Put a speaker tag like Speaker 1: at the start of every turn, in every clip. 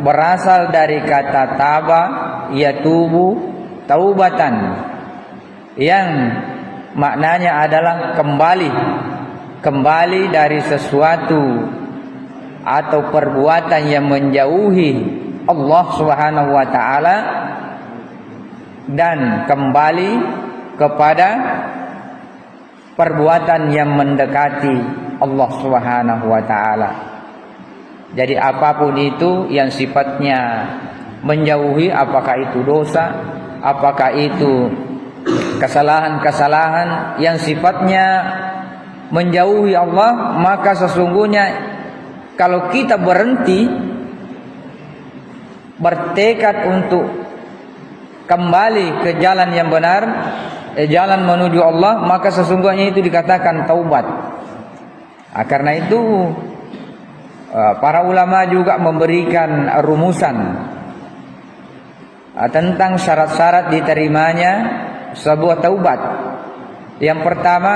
Speaker 1: berasal dari kata taba, yatubu, taubatan, yang maknanya adalah kembali dari sesuatu atau perbuatan yang menjauhi Allah Subhanahu wa taala dan kembali kepada perbuatan yang mendekati Allah Subhanahu wa taala. Jadi apapun itu yang sifatnya menjauhi, apakah itu dosa, apakah itu kesalahan-kesalahan yang sifatnya menjauhi Allah, maka sesungguhnya kalau kita bertekad untuk kembali ke jalan yang benar, jalan menuju Allah, maka sesungguhnya itu dikatakan taubat. Karena itu para ulama juga memberikan rumusan tentang syarat-syarat diterimanya sebuah taubat. Yang pertama,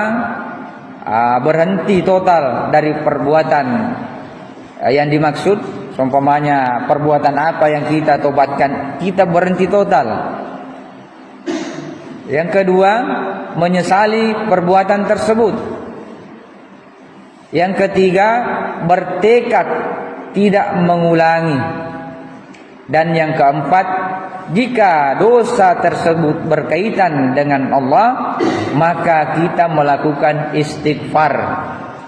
Speaker 1: berhenti total dari perbuatan yang dimaksud. Umpamanya perbuatan apa yang kita tobatkan, kita berhenti total. Yang kedua, menyesali perbuatan tersebut. Yang ketiga, bertekad tidak mengulangi. Dan yang keempat, jika dosa tersebut berkaitan dengan Allah, maka kita melakukan istighfar.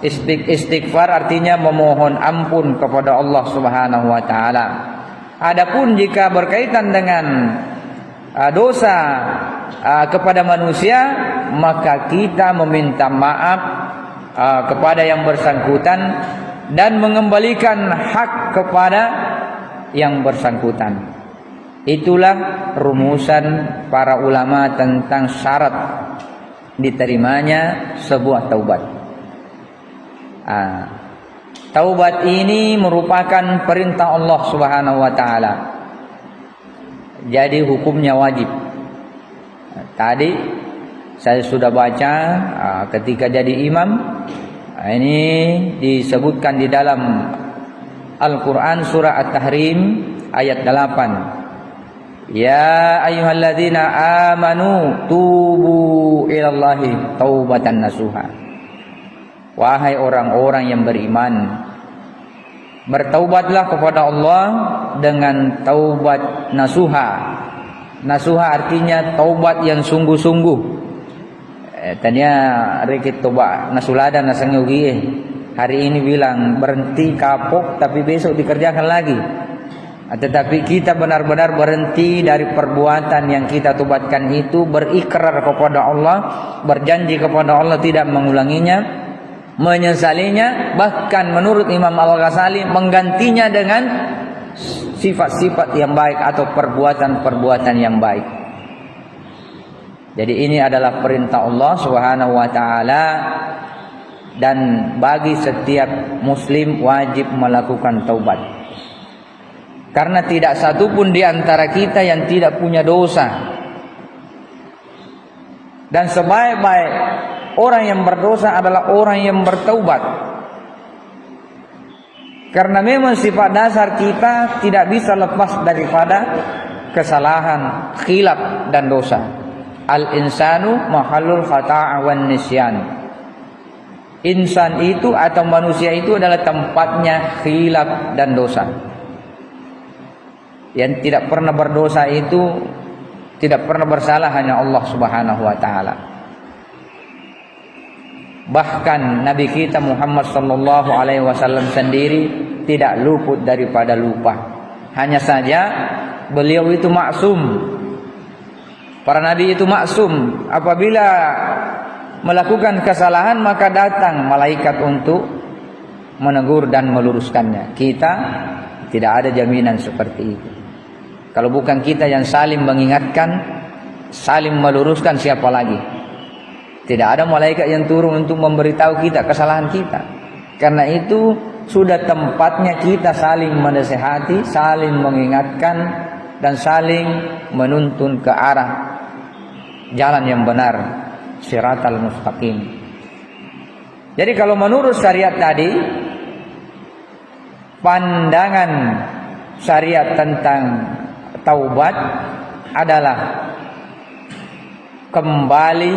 Speaker 1: Istighfar artinya memohon ampun kepada Allah Subhanahu wa taala. Adapun jika berkaitan dengan dosa kepada manusia, maka kita meminta maaf kepada yang bersangkutan dan mengembalikan hak kepada yang bersangkutan. Itulah rumusan para ulama tentang syarat diterimanya sebuah taubat. Taubat ini merupakan perintah Allah Subhanahu wa taala. Jadi hukumnya wajib. Tadi saya sudah baca ketika jadi imam, ini disebutkan di dalam Al-Quran surah At-Tahrim ayat 8. Ya ayyuhalladzina amanu tubu ilallahi taubatan nasuha. Wahai orang-orang yang beriman, bertaubatlah kepada Allah dengan taubat nasuha. Nasuha artinya taubat yang sungguh-sungguh. Tanya rekit toba nasulada nasangyugi. Hari ini bilang berhenti kapok, tapi besok dikerjakan lagi. Tetapi kita benar-benar berhenti dari perbuatan yang kita tobatkan itu, berikrar kepada Allah, berjanji kepada Allah tidak mengulanginya, menyesalinya, bahkan menurut Imam Al-Ghazali menggantinya dengan sifat-sifat yang baik atau perbuatan-perbuatan yang baik. Jadi ini adalah perintah Allah Subhanahu wa taala, dan bagi setiap muslim wajib melakukan taubat. Karena tidak satu pun di antara kita yang tidak punya dosa. Dan sebaik-baik orang yang berdosa adalah orang yang bertaubat. Karena memang sifat dasar kita tidak bisa lepas daripada kesalahan, khilaf dan dosa. Al-insanu mahallul khata'a wan nisyan. Insan itu atau manusia itu adalah tempatnya khilaf dan dosa. Yang tidak pernah berdosa itu tidak pernah bersalah hanya Allah Subhanahu wa taala. Bahkan Nabi kita Muhammad sallallahu alaihi wasallam sendiri tidak luput daripada lupa. Hanya saja beliau itu maksum. Para nabi itu maksum. Apabila melakukan kesalahan maka datang malaikat untuk menegur dan meluruskannya. Kita tidak ada jaminan seperti itu. Kalau bukan kita yang saling mengingatkan, saling meluruskan, siapa lagi? Tidak ada malaikat yang turun untuk memberitahu kita kesalahan kita. Karena itu sudah tempatnya kita saling menasihati, saling mengingatkan, dan saling menuntun ke arah jalan yang benar, siratal mustaqim. Jadi kalau menurut syariat tadi, pandangan syariat tentang taubat adalah kembali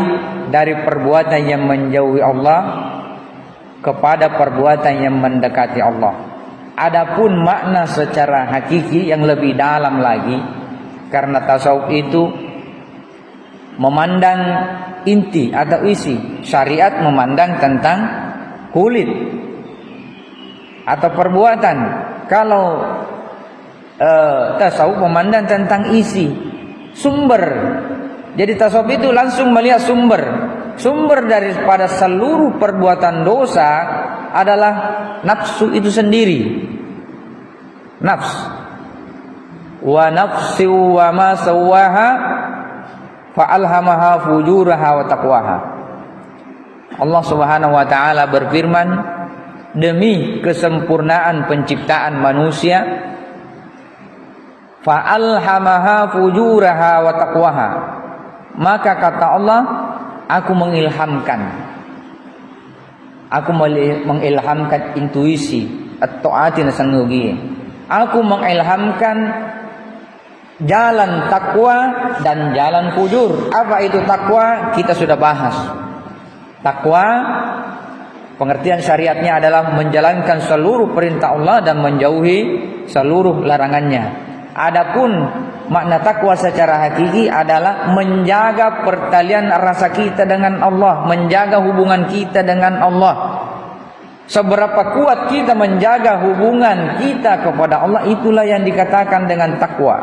Speaker 1: dari perbuatan yang menjauhi Allah kepada perbuatan yang mendekati Allah. Adapun makna secara hakiki yang lebih dalam lagi, karena tasawuf itu memandang inti atau isi, syariat memandang tentang kulit atau perbuatan. Kalau tasawuf memandang tentang isi, sumber. Jadi tasawuf itu langsung melihat sumber. Sumber daripada seluruh perbuatan dosa adalah nafsu itu sendiri. Nafs. Wa nafsi wa ma sawaha fa'alhamaha fujuraha wa taqwaha. Allah Subhanahu wa taala berfirman, demi kesempurnaan penciptaan manusia, fa'alhamaha fujuraha wa taqwaha. Maka kata Allah, aku mengilhamkan intuisi atau atin sangugi. Aku mengilhamkan jalan takwa dan jalan fujur. Apa itu takwa? Kita sudah bahas. Takwa pengertian syariatnya adalah menjalankan seluruh perintah Allah dan menjauhi seluruh larangannya. Adapun makna takwa secara hakiki adalah menjaga pertalian rasa kita dengan Allah, menjaga hubungan kita dengan Allah. Seberapa kuat kita menjaga hubungan kita kepada Allah, itulah yang dikatakan dengan takwa.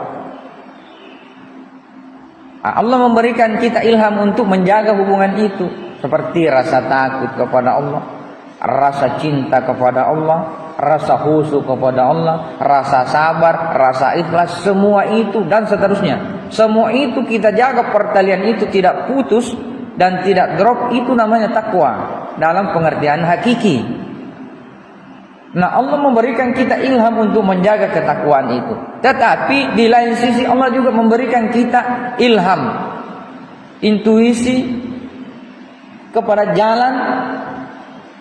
Speaker 1: Allah memberikan kita ilham untuk menjaga hubungan itu, seperti rasa takut kepada Allah, rasa cinta kepada Allah, rasa khusyuk kepada Allah, rasa sabar, rasa ikhlas, semua itu dan seterusnya. Semua itu kita jaga pertalian itu tidak putus dan tidak drop, itu namanya takwa dalam pengertian hakiki. Nah, Allah memberikan kita ilham untuk menjaga ketakwaan itu. Tetapi di lain sisi Allah juga memberikan kita ilham, intuisi kepada jalan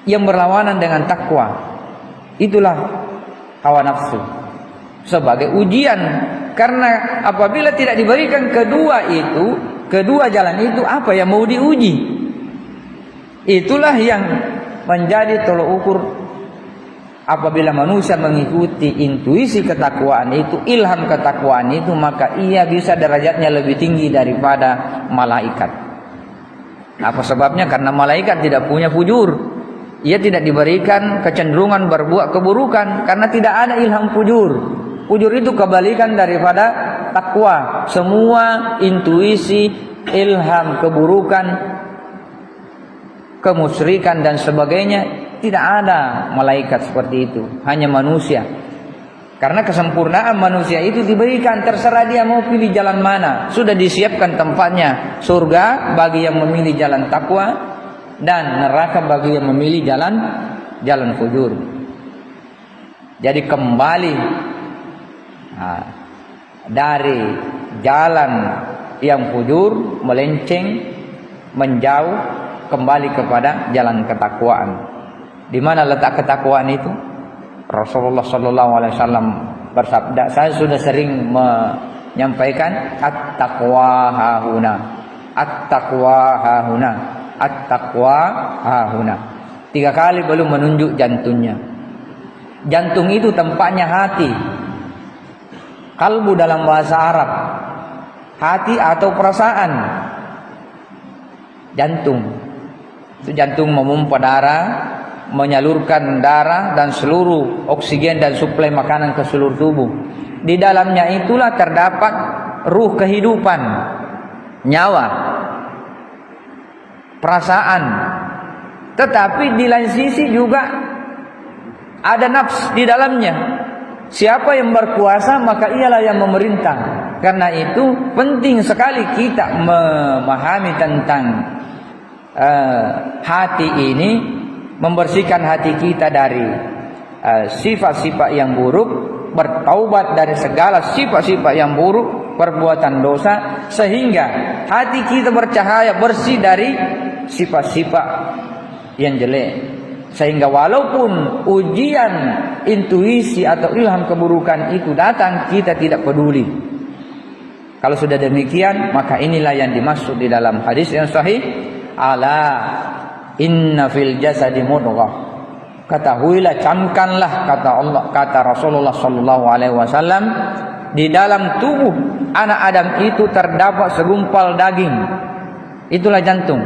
Speaker 1: yang berlawanan dengan takwa. Itulah hawa nafsu sebagai ujian. Karena apabila tidak diberikan kedua jalan itu, apa yang mau diuji? Itulah yang menjadi tolok ukur. Apabila manusia mengikuti intuisi ketakwaan itu, ilham ketakwaan itu, maka ia bisa derajatnya lebih tinggi daripada malaikat. Apa sebabnya? Karena malaikat tidak punya fujur. Ia tidak diberikan kecenderungan berbuat keburukan karena tidak ada ilham fujur. Fujur itu kebalikan daripada takwa. Semua intuisi, ilham keburukan, kemusyrikan dan sebagainya, tidak ada malaikat seperti itu, hanya manusia. Karena kesempurnaan manusia itu diberikan, terserah dia mau pilih jalan mana. Sudah disiapkan tempatnya, surga bagi yang memilih jalan takwa dan neraka bagi yang memilih jalan fujur. Jadi kembali dari jalan yang fujur, melenceng, menjauh, kembali kepada jalan ketakwaan. Di mana letak ketakwaan itu? Rasulullah sallallahu alaihi wasallam bersabda, saya sudah sering menyampaikan, at-taqwa hahuna, at-taqwa hahuna, at-taqwa hahuna. 3 kali belum menunjuk jantungnya. Jantung itu tempatnya hati. Kalbu dalam bahasa Arab, hati atau perasaan. Jantung. Itu jantung memompa darah, menyalurkan darah dan seluruh oksigen dan suplai makanan ke seluruh tubuh. Di dalamnya itulah terdapat ruh kehidupan, nyawa, perasaan. Tetapi di lain sisi juga ada nafs di dalamnya. Siapa yang berkuasa maka ialah yang memerintah. Karena itu penting sekali kita memahami tentang hati ini, membersihkan hati kita dari sifat-sifat yang buruk, bertaubat dari segala sifat-sifat yang buruk, perbuatan dosa, sehingga hati kita bercahaya, bersih dari sifat-sifat yang jelek. Sehingga walaupun ujian intuisi atau ilham keburukan itu datang, kita tidak peduli. Kalau sudah demikian, maka inilah yang dimaksud di dalam hadis yang sahih, ala inna fil jasadi mudghah. Ketahuilah, camkanlah, kata Allah, kata Rasulullah sallallahu alaihi wasallam, di dalam tubuh anak Adam itu terdapat segumpal daging. Itulah jantung.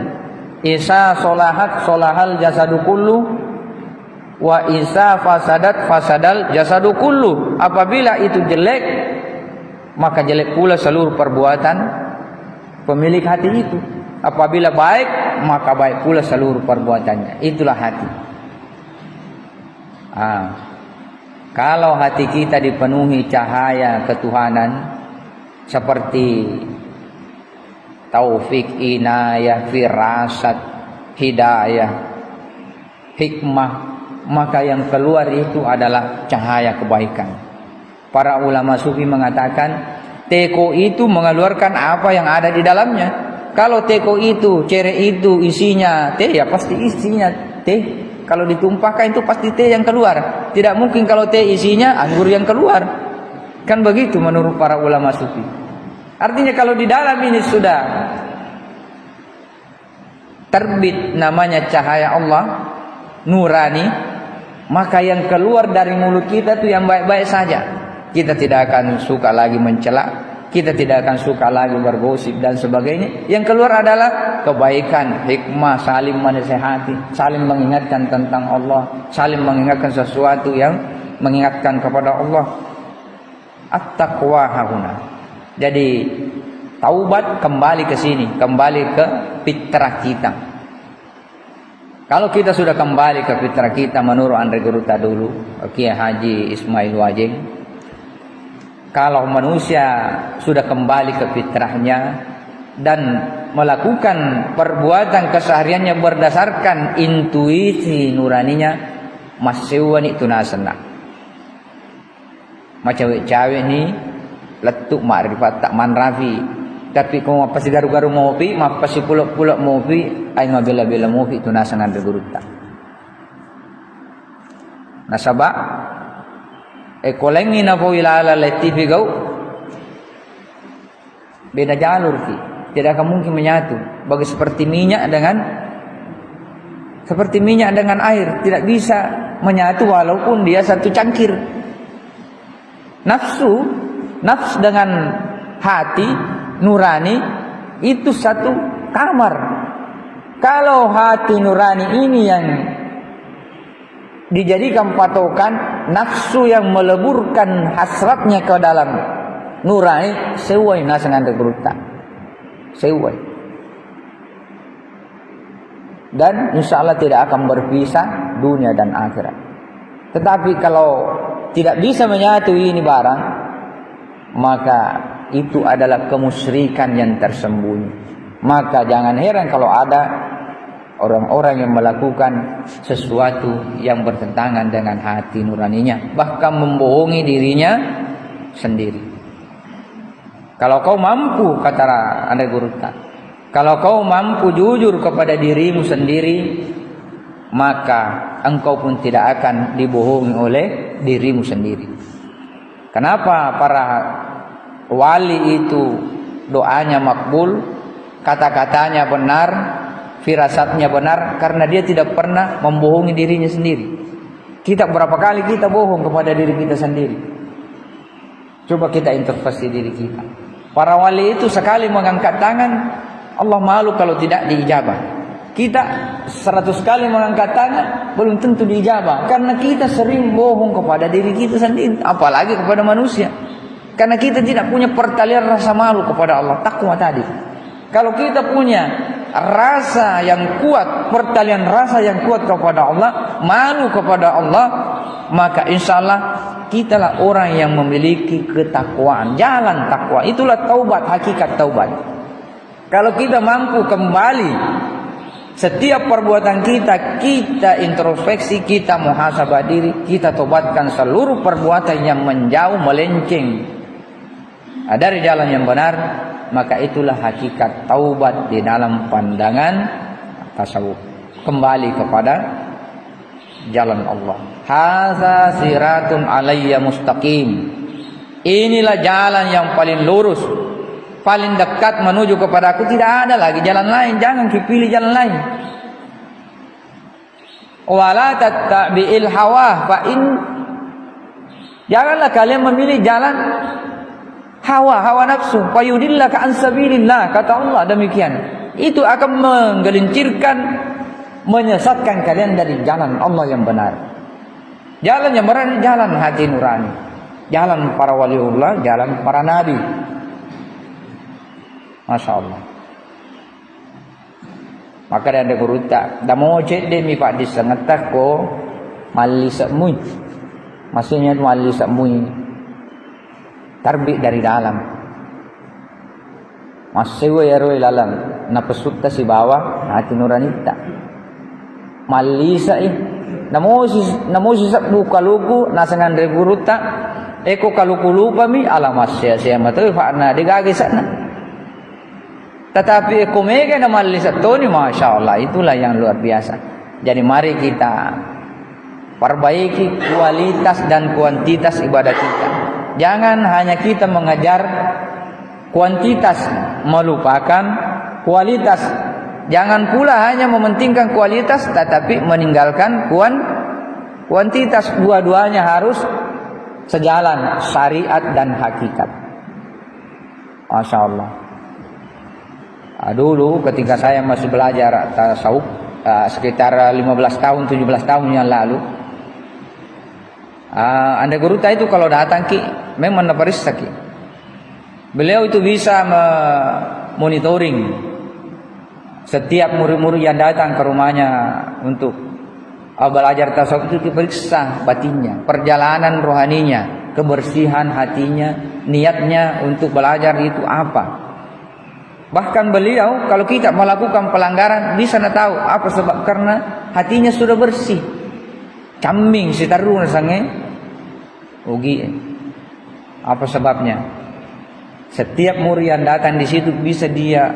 Speaker 1: Isa solahat solahal jasadu kullu, wa isa fasadat fasadal jasadu kullu. Apabila itu jelek, maka jelek pula seluruh perbuatan pemilik hati itu. Apabila baik, maka baik pula seluruh perbuatannya. Itulah hati. Kalau hati kita dipenuhi cahaya ketuhanan seperti taufik, inayah, firasat, hidayah, hikmah, maka yang keluar itu adalah cahaya kebaikan. Para ulama sufi mengatakan teko itu mengeluarkan apa yang ada di dalamnya. Kalau teko itu, cere itu isinya teh, ya pasti isinya teh. Kalau ditumpahkan itu pasti teh yang keluar. Tidak mungkin kalau teh isinya anggur yang keluar. Kan begitu menurut para ulama sufi. Artinya kalau di dalam ini sudah terbit namanya cahaya Allah, nurani, maka yang keluar dari mulut kita itu yang baik-baik saja. Kita tidak akan suka lagi mencela, kita tidak akan suka lagi bergosip dan sebagainya. Yang keluar adalah kebaikan, hikmah, saling menasihati, saling mengingatkan tentang Allah, saling mengingatkan sesuatu yang mengingatkan kepada Allah. At-taqwa hahuna. Jadi taubat kembali ke sini, kembali ke fitrah kita. Kalau kita sudah kembali ke fitrah kita menurut Andre Geruta dulu, Kiai Haji Ismail Wajeng, kalau manusia sudah kembali ke fitrahnya dan melakukan perbuatan kesehariannya berdasarkan intuisi nuraninya, masih itu nasena. Macam cewek ni letuk makrifat tak manrafi, tapi kalau pasti garu-garu mopi, pasti pulak-pulak mopi, ay mabila-bila mopi itu nasangan berguruta. Nasaba kolengi na po ilala letifi gau, beda jalur ki, tidak akan mungkin menyatu. Bagi seperti minyak dengan air, tidak bisa menyatu walaupun dia satu cangkir. Nafs dengan hati nurani itu satu kamar. Kalau hati nurani ini yang dijadikan patokan, nafsu yang meleburkan hasratnya ke dalam nurani, sewai nasangan tegruta, sewai. Dan insya Allah tidak akan berpisah dunia dan akhirat. Tetapi kalau tidak bisa menyatu ini barang, maka itu adalah kemusyrikan yang tersembunyi. Maka jangan heran kalau ada orang-orang yang melakukan sesuatu yang bertentangan dengan hati nuraninya, bahkan membohongi dirinya sendiri. Kalau kau mampu, kata Andre Geruta, kalau kau mampu jujur kepada dirimu sendiri, maka engkau pun tidak akan dibohongi oleh dirimu sendiri. Kenapa para wali itu doanya makbul, kata-katanya benar, firasatnya benar? Karena dia tidak pernah membohongi dirinya sendiri. Kita berapa kali kita bohong kepada diri kita sendiri? Coba kita introspeksi diri kita. Para wali itu sekali mengangkat tangan, Allah malu kalau tidak diijabah. Kita 100 kali mengangkat tangan, belum tentu diijabah. Karena kita sering bohong kepada diri kita sendiri, apalagi kepada manusia. Karena kita tidak punya pertalian rasa malu kepada Allah, takwa tadi. Kalau kita punya rasa yang kuat, pertalian rasa yang kuat kepada Allah, malu kepada Allah, maka insya Allah kitalah orang yang memiliki ketakwaan, jalan takwa. Itulah taubat, hakikat taubat. Kalau kita mampu kembali setiap perbuatan kita introspeksi, kita muhasabah diri, kita tobatkan seluruh perbuatan yang menjauh, melenceng dari jalan yang benar, maka itulah hakikat taubat di dalam pandangan tasawuf. Kembali kepada jalan Allah. Hadza siratun alayya mustaqim. Inilah jalan yang paling lurus, paling dekat menuju kepada aku. Tidak ada lagi jalan lain. Jangan dipilih jalan lain. Wala tattabi'il hawa fa in, janganlah kalian memilih jalan hawa nafsu, fa yudillaka an sabilillah, kata Allah demikian. Itu akan menggelincirkan, menyesatkan kalian dari jalan Allah yang benar. Jalan yang benar, jalan hati nurani, jalan para waliullah, jalan para nabi. Masya Allah. Maka ada guruta, dah mau cek demi pak disengetak ko mali semui. Maksudnya mali semui terbit dari dalam. Masih ya roi lalang, napesutta si bawah hati nurani tak. Mali sai. Namo si buka luku nasangan dari guruta. Eko kaluku lupa mi alamas sia matu fa'na digagi sana. Tetapi kumega na malisat ni Masya Allah, itulah yang luar biasa. Jadi mari kita perbaiki kualitas dan kuantitas ibadah kita. Jangan hanya kita mengajar kuantitas melupakan kualitas. Jangan pula hanya mementingkan kualitas tetapi meninggalkan kuantitas. Dua-duanya harus sejalan, syariat dan hakikat. Masya Allah. Dulu ketika saya masih belajar tasawuf sekitar 15 tahun 17 tahun yang lalu, anda guruta itu kalau datang ki memang naparissa ki. Beliau itu bisa monitoring setiap murid-murid yang datang ke rumahnya untuk belajar tasawuf, itu diperiksa batinnya, perjalanan rohaninya, kebersihan hatinya, niatnya untuk belajar itu apa. Bahkan beliau kalau kita melakukan pelanggaran bisa tahu apa sebab, karena hatinya sudah bersih. Cambing si taru nasange ugi. Apa sebabnya? Setiap murid yang datang di situ bisa dia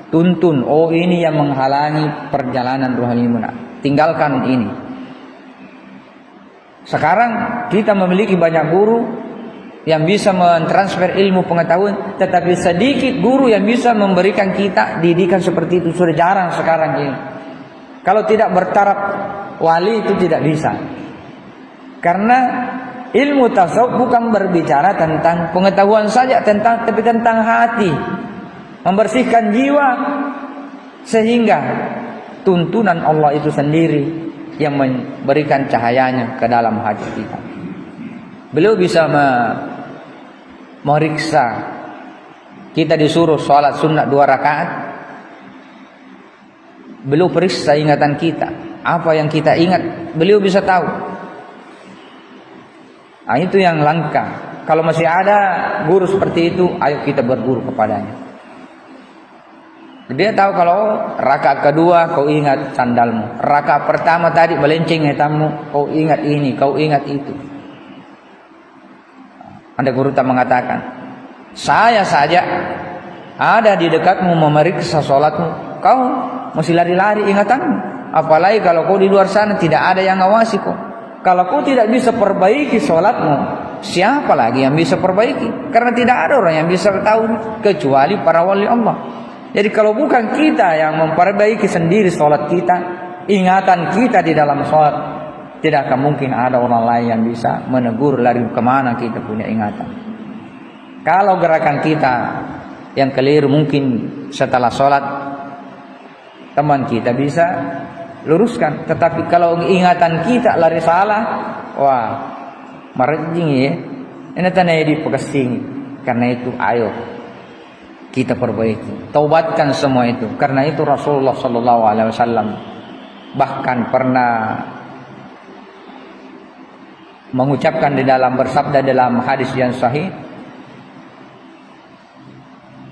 Speaker 1: tuntun, oh ini yang menghalangi perjalanan rohani muna, tinggalkan ini. Sekarang kita memiliki banyak guru yang bisa mentransfer ilmu pengetahuan, tetapi sedikit guru yang bisa memberikan kita didikan seperti itu. Sudah jarang sekarang ini. Kalau tidak bertaraf wali itu tidak bisa. Karena ilmu tasawuf bukan berbicara tentang pengetahuan saja, tapi tentang hati, membersihkan jiwa, sehingga tuntunan Allah itu sendiri yang memberikan cahayanya ke dalam hati kita. Beliau bisa meriksa kita, disuruh sholat sunat 2 rakaat, beliau periksa ingatan kita, apa yang kita ingat beliau bisa tahu. Nah, itu yang langka. Kalau masih ada guru seperti itu, ayo kita berguru kepadanya. Dia tahu kalau rakaat kedua kau ingat sandalmu, rakaat pertama tadi melenceng hitammu, kau ingat ini, kau ingat itu. Anda guru tak mengatakan, saya saja ada di dekatmu memeriksa sholatmu, kau masih lari-lari ingatanmu. Apalagi kalau kau di luar sana tidak ada yang ngawasi kau. Kalau kau tidak bisa perbaiki sholatmu, siapa lagi yang bisa perbaiki? Karena tidak ada orang yang bisa tahu kecuali para wali Allah. Jadi kalau bukan kita yang memperbaiki sendiri sholat kita, ingatan kita di dalam sholat, tidak akan mungkin ada orang lain yang bisa menegur lari kemana kita punya ingatan. Kalau gerakan kita yang keliru mungkin setelah sholat, teman kita bisa luruskan. Tetapi kalau ingatan kita lari salah, wah, marjing ya. Ini tanah di pegasing. Karena itu ayo kita perbaiki, taubatkan semua itu. Karena itu Rasulullah SAW bahkan pernah mengucapkan di dalam, bersabda dalam hadis yang sahih,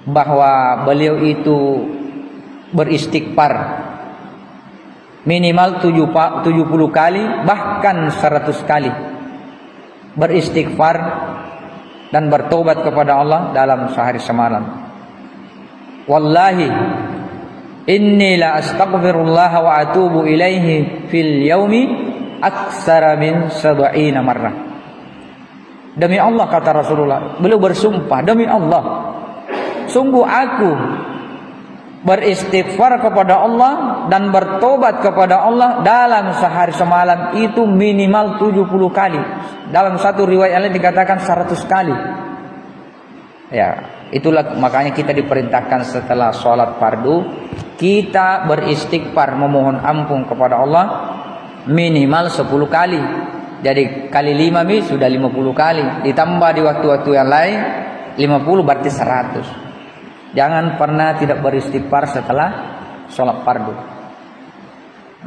Speaker 1: bahwa beliau itu beristighfar minimal 70 kali, bahkan 100 kali beristighfar dan bertobat kepada Allah dalam sehari semalam. Wallahi inni la astaghfirullah wa atubu ilaihi fil yaumi aktsara min 70 marrah. Demi Allah, kata Rasulullah, beliau bersumpah, demi Allah, sungguh aku beristighfar kepada Allah dan bertobat kepada Allah dalam sehari semalam itu minimal 70 kali. Dalam satu riwayat lain dikatakan 100 kali. Ya, itulah makanya kita diperintahkan setelah sholat fardu kita beristighfar, memohon ampun kepada Allah minimal 10 kali. Jadi kali 5 sudah 50 kali. Ditambah di waktu-waktu yang lain 50 berarti 100. Jangan pernah tidak beristighfar setelah sholat fardu.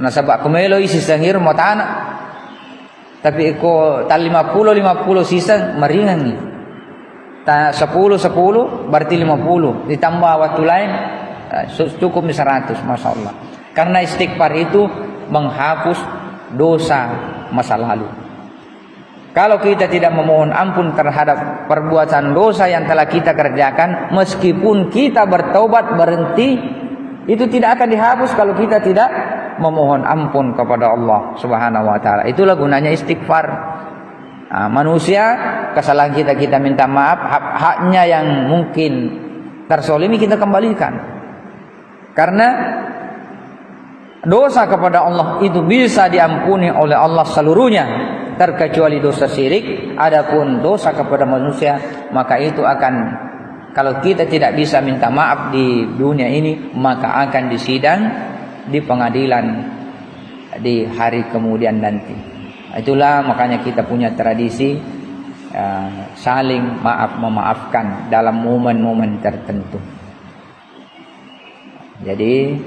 Speaker 1: Nah sebab kemelo isi sengir mau tanah. Tapi ko tal 50 sisa meringan nih. 10 berarti 50. Ditambah waktu lain cukup 100, Masya Allah. Karena istighfar itu menghapus dosa masa lalu. Kalau kita tidak memohon ampun terhadap perbuatan dosa yang telah kita kerjakan, meskipun kita bertobat berhenti, itu tidak akan dihapus kalau kita tidak memohon ampun kepada Allah Subhanahu wa taala. Itulah gunanya istighfar. Nah, manusia kesalahan kita minta maaf, haknya yang mungkin terzalimi kita kembalikan. Karena dosa kepada Allah itu bisa diampuni oleh Allah seluruhnya, terkecuali dosa syirik. Adapun dosa kepada manusia, maka itu akan, kalau kita tidak bisa minta maaf di dunia ini, maka akan disidang di pengadilan di hari kemudian nanti. Itulah makanya kita punya tradisi saling maaf memaafkan dalam momen-momen tertentu. Jadi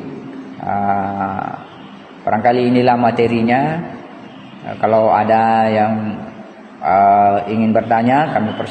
Speaker 1: barangkali inilah materinya. Kalau ada yang ingin bertanya, kami persilakan.